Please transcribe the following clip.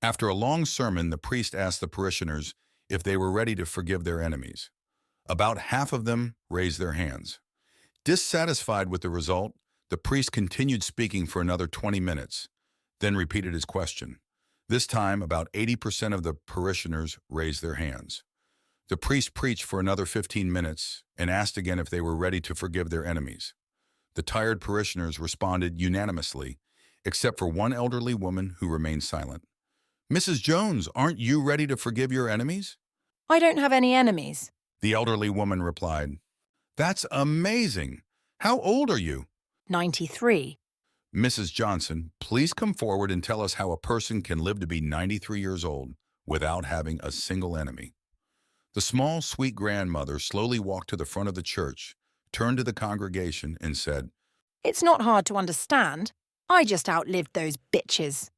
After a long sermon, the priest asked the parishioners if they were ready to forgive their enemies. About half of them raised their hands. Dissatisfied with the result, the priest continued speaking for another 20 minutes, then repeated his question. This time, about 80% of the parishioners raised their hands. The priest preached for another 15 minutes and asked again if they were ready to forgive their enemies. The tired parishioners responded unanimously, except for one elderly woman who remained silent. "Mrs. Jones, aren't you ready to forgive your enemies?" I don't have any enemies. The elderly woman replied. "That's amazing. How old are you?" 93. "Mrs. Johnson, please come forward and tell us how a person can live to be 93 years old without having a single enemy." The small, sweet grandmother slowly walked to the front of the church, turned to the congregation, and said, It's not hard to understand. I just outlived those bitches.